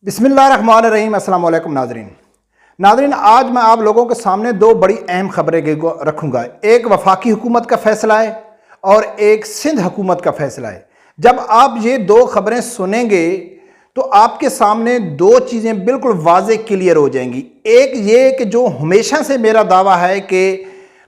बिस्मिल्लाहिर्रहमानिर्रहीम। अस्सलाम वालेकुम नाज़रीन, आज मैं आप लोगों के सामने दो बड़ी अहम खबरें रखूँगा। एक वफाकी हुकूमत का फ़ैसला है और एक सिंध हुकूमत का फ़ैसला है। जब आप ये दो खबरें सुनेंगे तो आपके सामने दो चीज़ें बिल्कुल वाज़े क्लियर हो जाएंगी। एक ये कि जो हमेशा से मेरा दावा है कि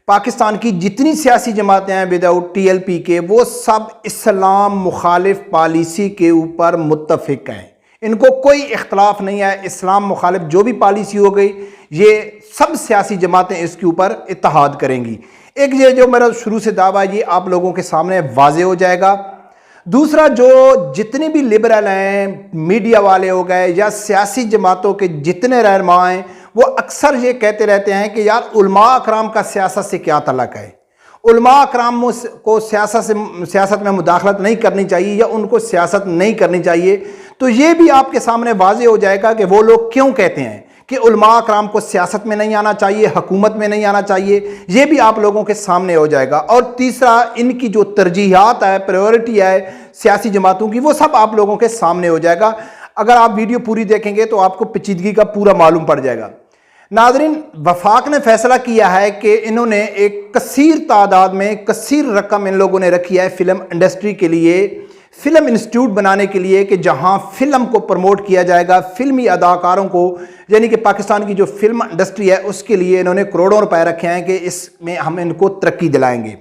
पाकिस्तान की जितनी सियासी जमातें हैं विदाउट TLP के, वो सब इस्लाम मुखालिफ पॉलिसी के ऊपर मुत्तफिक हैं। इनको कोई इख्तलाफ नहीं है। इस्लाम मुखालिफ जो भी पॉलिसी हो गई, ये सब सियासी जमातें इसके ऊपर इत्तेहाद करेंगी। एक ये जो मेरा शुरू से दावा है, ये आप लोगों के सामने वाज़े हो जाएगा। दूसरा, जो जितने भी लिबरल हैं, मीडिया वाले हो गए या सियासी जमातों के जितने रहनुमा हैं, वो अक्सर ये कहते रहते हैं कि यार उलमा अकराम का सियासत से क्या तल्लुक़ है, उलमा अकराम को सियासत में मुदाखलत नहीं करनी चाहिए या उनको सियासत नहीं करनी चाहिए। तो ये भी आपके सामने वाज़े हो जाएगा कि वो लोग क्यों कहते हैं कि उलमा अकराम को सियासत में नहीं आना चाहिए, हुकूमत में नहीं आना चाहिए। ये भी आप लोगों के सामने हो जाएगा। और तीसरा, इनकी जो तरजीहात है, प्रायोरिटी है सियासी जमातों की, वो सब आप लोगों के सामने हो जाएगा। अगर आप वीडियो पूरी देखेंगे तो आपको पेचीदगी का पूरा मालूम पड़ जाएगा। नाज़रीन, वफाक ने फैसला किया है कि इन्होंने एक कसीर तादाद में कसीर रकम इन लोगों ने रखी है फिल्म इंडस्ट्री के लिए, फिल्म इंस्टीट्यूट बनाने के लिए, कि जहां फिल्म को प्रमोट किया जाएगा, फिल्मी अदाकारों को, यानी कि पाकिस्तान की जो फिल्म इंडस्ट्री है उसके लिए इन्होंने करोड़ों रुपए रखे हैं कि इसमें हम इनको तरक्की दिलाएंगे।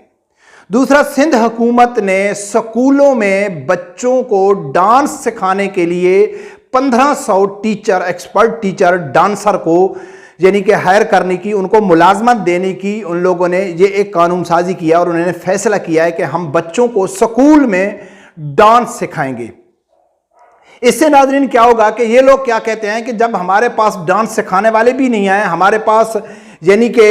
दूसरा, सिंध हुकूमत ने स्कूलों में बच्चों को डांस सिखाने के लिए 1500 टीचर, एक्सपर्ट टीचर, डांसर को यानी कि हायर करने की, उनको मुलाजमत देने की उन लोगों ने ये एक कानून साजी किया और उन्होंने फैसला किया है कि हम बच्चों को स्कूल में डांस सिखाएंगे। इससे नाज़रीन क्या होगा कि ये लोग क्या कहते हैं कि जब हमारे पास डांस सिखाने वाले भी नहीं आए, हमारे पास यानी कि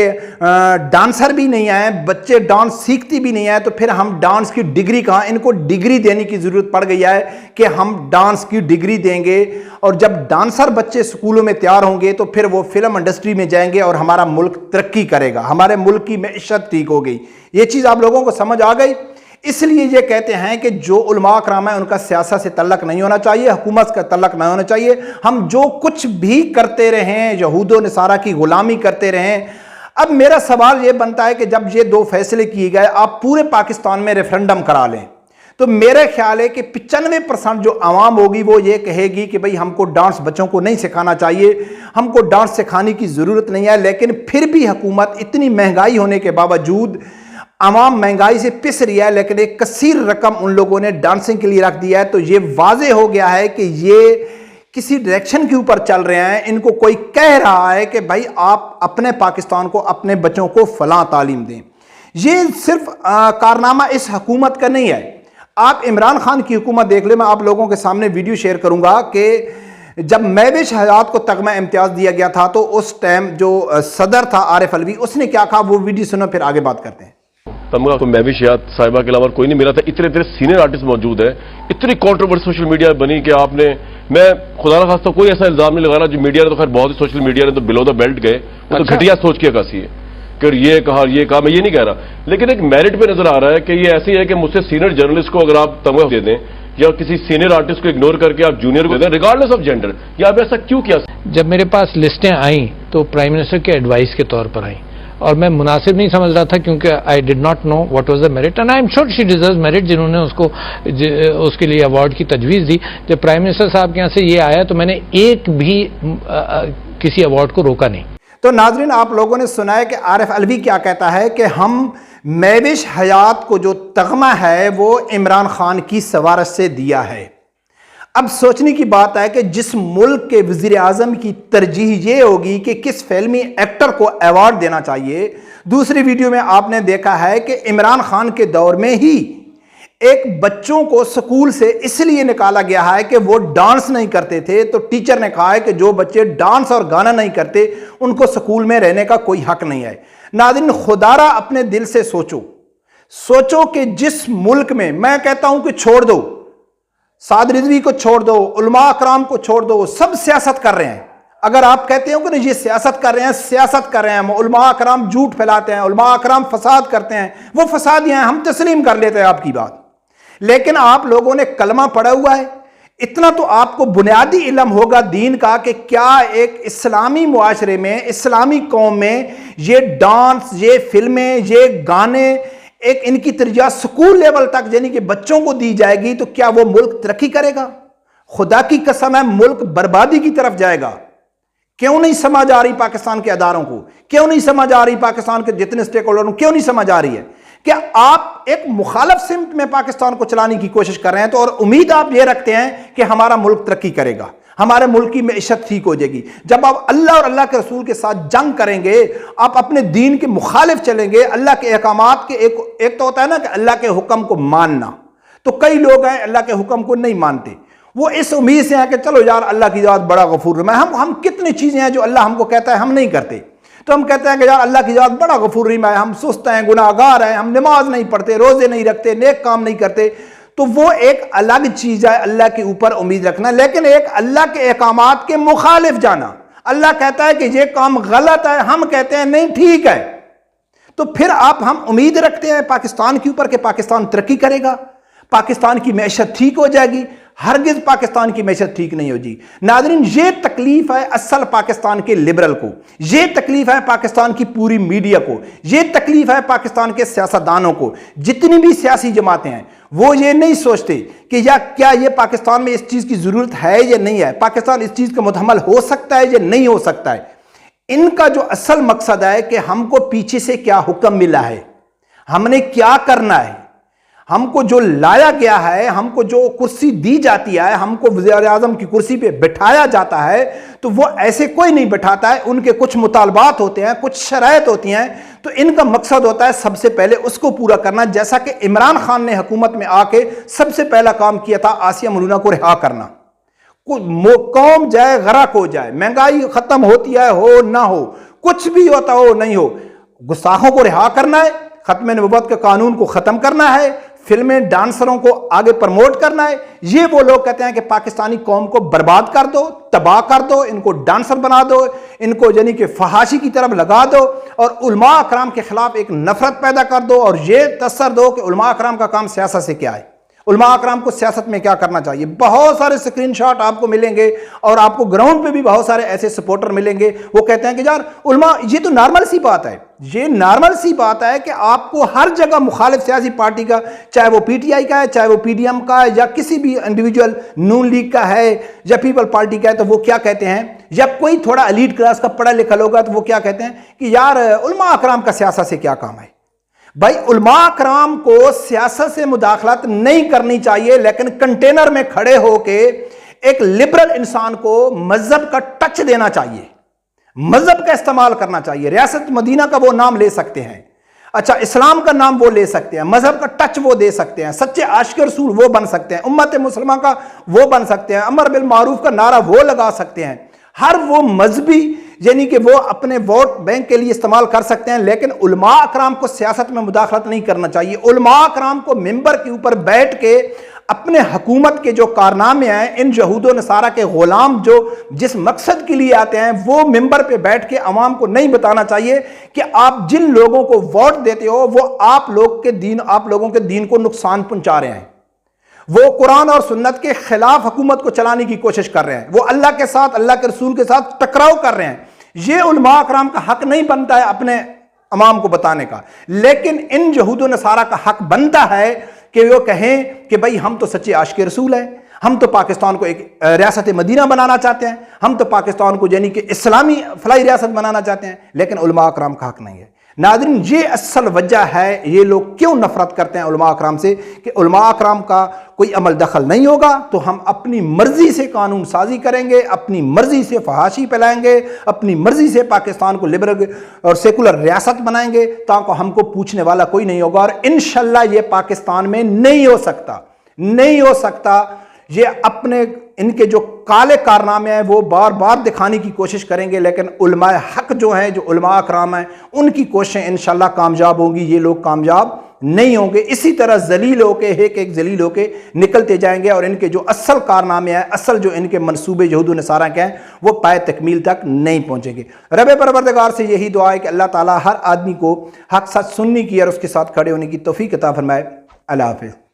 डांसर भी नहीं आए, बच्चे डांस सीखती भी नहीं आए, तो फिर हम डांस की डिग्री कहाँ, इनको डिग्री देने की ज़रूरत पड़ गई है कि हम डांस की डिग्री देंगे। और जब डांसर बच्चे स्कूलों में तैयार होंगे तो फिर वो फिल्म इंडस्ट्री में जाएंगे और हमारा मुल्क तरक्की करेगा, हमारे मुल्क की मईशत ठीक हो गई। ये चीज़ आप लोगों को समझ आ गई। इसलिए ये कहते हैं कि जो उलमा अकराम है उनका सियासत से तल्लुक़ नहीं होना चाहिए, हुकूमत का तल्लुक़ नहीं होना चाहिए। हम जो कुछ भी करते रहें, यहूदो नसारा की गुलामी करते रहें। अब मेरा सवाल ये बनता है कि जब ये दो फैसले किए गए, आप पूरे पाकिस्तान में रेफरेंडम करा लें, तो मेरे ख्याल है कि 95% जो आवाम होगी वो ये कहेगी कि भाई हमको डांस बच्चों को नहीं सिखाना चाहिए, हमको डांस सिखाने की ज़रूरत नहीं है। लेकिन फिर भी हुकूमत, इतनी महंगाई होने के बावजूद, आवाम महंगाई से पिस रही है, लेकिन एक कसीर रकम उन लोगों ने डांसिंग के लिए रख दिया है। तो ये वाज़े हो गया है कि ये किसी डायरेक्शन के ऊपर चल रहे हैं। इनको कोई कह रहा है कि भाई आप अपने पाकिस्तान को, अपने बच्चों को फलां तालीम दें। ये सिर्फ कारनामा इस हुकूमत का नहीं है। आप इमरान खान की हुकूमत देख ले। मैं आप लोगों के सामने वीडियो शेयर करूंगा कि जब महविश हयात को तगमा इम्तियाज़ दिया गया था तो उस टाइम जो सदर था आरिफ अलवी, उसने क्या कहा, वो वीडियो सुनो फिर आगे बात करते हैं। तमगा तो महविश हयात साहिबा के अलावा कोई नहीं मिला था। इतने सीनियर आर्टिस्ट मौजूद है, इतनी कॉन्ट्रोवर्सी सोशल मीडिया बनी कि आपने, मैं खुदा ना खास्ता कोई ऐसा इल्जाम नहीं लगा रहा, जो मीडिया ने तो खैर बहुत ही सोशल मीडिया ने तो बिलो द बेल्ट गए, वो तो घटिया सोच की अक्सी है कि ये कहा मैं ये नहीं कह रहा। लेकिन एक मेरिट पे नजर आ रहा है कि ये ऐसी है कि मुझसे सीनियर जर्नलिस्ट को अगर आप तमगा दे दें या किसी सीनियर आर्टिस्ट को इग्नोर करके आप जूनियर को दे दें, रिगार्डलेस ऑफ जेंडर, या आप ऐसा क्यों किया? जब मेरे पास लिस्टें आई तो प्राइम मिनिस्टर के एडवाइस के तौर पर आई और मैं मुनासिब नहीं समझ रहा था, क्योंकि I did not know what was the merit and I am sure she deserves merit, जिन्होंने उसको उसके लिए अवार्ड की तजवीज़ दी। जब प्राइम मिनिस्टर साहब के यहाँ से ये आया तो मैंने एक भी किसी अवार्ड को रोका नहीं। तो नाजरीन, आप लोगों ने सुना है कि आरिफ अलवी क्या कहता है कि हम महविश हयात को जो तगमा है वो इमरान खान की सवारत से दिया है। अब सोचने की बात है कि जिस मुल्क के वज़ीर आज़म की तरजीह ये होगी कि किस फिल्मी एक्टर को अवार्ड देना चाहिए। दूसरी वीडियो में आपने देखा है कि इमरान खान के दौर में ही एक बच्चों को स्कूल से इसलिए निकाला गया है कि वो डांस नहीं करते थे, तो टीचर ने कहा है कि जो बच्चे डांस और गाना नहीं करते उनको स्कूल में रहने का कोई हक नहीं है। नाज़रीन, खुदारा अपने दिल से सोचो कि जिस मुल्क में, मैं कहता हूं कि छोड़ दो, साद रिजवी को छोड़ दो, उलमा अकराम को छोड़ दो, सब सियासत कर रहे हैं। अगर आप कहते हो कि नहीं ये सियासत कर रहे हैं, उलमा अकराम झूठ फैलाते हैं, उलमा अकराम फसाद करते हैं, वो फसाद हैं, हम तस्लीम कर लेते हैं आपकी बात। लेकिन आप लोगों ने कलमा पढ़ा हुआ है, اتنا تو آپ کو بنیادی علم ہوگا دین کا کہ کیا ایک اسلامی معاشرے میں، اسلامی قوم میں یہ ڈانس، یہ فلمیں، یہ گانے ایک ان کی ترجیح سکول لیول تک یعنی کہ بچوں کو دی جائے گی تو کیا وہ ملک ترقی کرے گا؟ خدا کی قسم ہے ملک بربادی کی طرف جائے گا۔ کیوں نہیں سمجھ آ رہی پاکستان کے اداروں کو؟ کیوں نہیں سمجھ آ رہی پاکستان کے جتنے سٹیک ہولڈروں کو؟ کیوں نہیں سمجھ آ رہی ہے کہ آپ ایک مخالف سمت میں پاکستان کو چلانے کی کوشش کر رہے ہیں؟ تو اور امید آپ یہ رکھتے ہیں کہ ہمارا ملک ترقی کرے گا، ہمارے ملک کی معیشت ٹھیک ہو جائے گی۔ جب آپ اللہ اور اللہ کے رسول کے ساتھ جنگ کریں گے، آپ اپنے دین کے مخالف چلیں گے، اللہ کے احکامات کے ایک تو ہوتا ہے نا کہ اللہ کے حکم کو ماننا، تو کئی لوگ ہیں اللہ کے حکم کو نہیں مانتے، وہ اس امید سے ہیں کہ چلو یار اللہ کی ذات بڑا غفور رحیم ہے، ہم کتنی چیزیں ہیں جو اللہ ہم کو کہتا ہے ہم نہیں کرتے، تو ہم کہتے ہیں کہ یار اللہ کی ذات بڑا غفور رحیم ہے، ہم سست ہیں، گناہ گار ہیں، ہم نماز نہیں پڑھتے، روزے نہیں رکھتے، نیک کام نہیں کرتے، تو وہ ایک الگ چیز ہے اللہ کے اوپر امید رکھنا۔ لیکن ایک اللہ کے احکامات کے مخالف جانا، اللہ کہتا ہے کہ یہ کام غلط ہے، ہم کہتے ہیں نہیں ٹھیک ہے، تو پھر ہم امید رکھتے ہیں پاکستان کے اوپر کہ پاکستان ترقی کرے گا، پاکستان کی معیشت ٹھیک ہو جائے گی۔ ہرگز پاکستان کی معیشت ٹھیک نہیں ہوگی۔ ناظرین، یہ تکلیف ہے اصل پاکستان کے لبرل کو، یہ تکلیف ہے پاکستان کی پوری میڈیا کو، یہ تکلیف ہے پاکستان کے سیاستدانوں کو۔ جتنی بھی سیاسی جماعتیں ہیں وہ یہ نہیں سوچتے کہ کیا یہ پاکستان میں اس چیز کی ضرورت ہے یا نہیں ہے، پاکستان اس چیز کا متحمل ہو سکتا ہے یا نہیں ہو سکتا ہے۔ ان کا جو اصل مقصد ہے کہ ہم کو پیچھے سے کیا حکم ملا ہے، ہم نے کیا کرنا ہے، ہم کو جو لایا گیا ہے، ہم کو جو کرسی دی جاتی ہے، ہم کو وزیر اعظم کی کرسی پہ بٹھایا جاتا ہے، تو وہ ایسے کوئی نہیں بٹھاتا ہے، ان کے کچھ مطالبات ہوتے ہیں، کچھ شرائط ہوتی ہیں، تو ان کا مقصد ہوتا ہے سب سے پہلے اس کو پورا کرنا، جیسا کہ عمران خان نے حکومت میں آ کے سب سے پہلا کام کیا تھا آسیہ ملونہ کو رہا کرنا۔ قوم جائے غرق ہو جائے، مہنگائی ختم ہوتی ہے ہو نہ ہو، کچھ بھی ہوتا ہو نہیں ہو، گستاخوں کو رہا کرنا ہے، ختم نبوت کے قانون کو ختم کرنا ہے، فلمیں ڈانسروں کو آگے پرموٹ کرنا ہے۔ یہ وہ لوگ کہتے ہیں کہ پاکستانی قوم کو برباد کر دو، تباہ کر دو، ان کو ڈانسر بنا دو، ان کو یعنی کہ فحاشی کی طرف لگا دو، اور علماء اکرام کے خلاف ایک نفرت پیدا کر دو، اور یہ تصور دو کہ علماء اکرام کا کام سیاست سے کیا ہے، علماء اکرام کو سیاست میں کیا کرنا چاہیے۔ بہت سارے سکرین شاٹ آپ کو ملیں گے، اور آپ کو گراؤنڈ پہ بھی بہت سارے ایسے سپورٹر ملیں گے، وہ کہتے ہیں کہ یار علماء، یہ تو نارمل سی بات ہے، یہ نارمل سی بات ہے کہ آپ کو ہر جگہ مخالف سیاسی پارٹی کا، چاہے وہ پی ٹی آئی کا ہے، چاہے وہ پی ڈی ایم کا ہے، یا کسی بھی انڈیویجول نون لیگ کا ہے یا پیپل پارٹی کا ہے، تو وہ کیا کہتے ہیں، یا کوئی تھوڑا ایلیٹ کلاس کا پڑھا لکھا لوگ ہے تو وہ کیا کہتے ہیں کہ یار علماء اکرام کا سیاست سے کیا کام ہے۔ بھائی علماء اکرام کو سیاست سے مداخلت نہیں کرنی چاہیے، لیکن کنٹینر میں کھڑے ہو کے ایک لبرل انسان کو مذہب کا ٹچ دینا چاہیے، مذہب کا استعمال کرنا چاہیے۔ ریاست مدینہ کا وہ نام لے سکتے ہیں، اچھا اسلام کا نام وہ لے سکتے ہیں، مذہب کا ٹچ وہ دے سکتے ہیں، سچے عاشق رسول وہ بن سکتے ہیں، امت مسلمہ کا وہ بن سکتے ہیں، امر بالمعروف کا نعرہ وہ لگا سکتے ہیں، ہر وہ مذہبی یعنی کہ وہ اپنے ووٹ بینک کے لیے استعمال کر سکتے ہیں، لیکن علماء اکرام کو سیاست میں مداخلت نہیں کرنا چاہیے۔ علماء اکرام کو ممبر کے اوپر بیٹھ کے اپنے حکومت کے جو کارنامے ہیں، ان یہود و نصارہ کے غلام جو جس مقصد کے لیے آتے ہیں، وہ ممبر پہ بیٹھ کے عوام کو نہیں بتانا چاہیے کہ آپ جن لوگوں کو ووٹ دیتے ہو وہ آپ لوگوں کے دین کو نقصان پہنچا رہے ہیں، وہ قرآن اور سنت کے خلاف حکومت کو چلانے کی کوشش کر رہے ہیں، وہ اللہ کے ساتھ، اللہ کے رسول کے ساتھ ٹکراؤ کر رہے ہیں۔ یہ علماء اکرام کا حق نہیں بنتا ہے اپنے عوام کو بتانے کا، لیکن ان یہود و نصارہ کا حق بنتا ہے کہ وہ کہیں کہ بھائی ہم تو سچے عاشق رسول ہیں، ہم تو پاکستان کو ایک ریاست مدینہ بنانا چاہتے ہیں، ہم تو پاکستان کو یعنی کہ اسلامی فلاحی ریاست بنانا چاہتے ہیں، لیکن علماء اکرام کا حق نہیں ہے۔ ناظرین، یہ اصل وجہ ہے یہ لوگ کیوں نفرت کرتے ہیں علماء اکرام سے، کہ علماء اکرام کا کوئی عمل دخل نہیں ہوگا تو ہم اپنی مرضی سے قانون سازی کریں گے، اپنی مرضی سے فحاشی پھیلائیں گے، اپنی مرضی سے پاکستان کو لبرل اور سیکولر ریاست بنائیں گے، تاکہ ہم کو پوچھنے والا کوئی نہیں ہوگا، اور انشاءاللہ یہ پاکستان میں نہیں ہو سکتا، نہیں ہو سکتا۔ یہ اپنے ان کے جو کالے کارنامے ہیں وہ بار بار دکھانے کی کوشش کریں گے، لیکن علماء حق جو ہیں، جو علماء اکرام ہیں، ان کی کوششیں انشاءاللہ کامیاب ہوں گی، یہ لوگ کامیاب نہیں ہوں گے۔ اسی طرح ذلیل ہو کے ایک ذلیل ہو کے نکلتے جائیں گے، اور ان کے جو اصل کارنامے ہیں، اصل جو ان کے منصوبے یہود و نصارہ کے ہیں، وہ پائے تکمیل تک نہیں پہنچیں گے۔ رب پروردگار سے یہی دعا ہے کہ اللہ تعالیٰ ہر آدمی کو حق سچ سننے کی اور اس کے ساتھ کھڑے ہونے کی توفیق عطا فرمائے۔ اللہ حافظ۔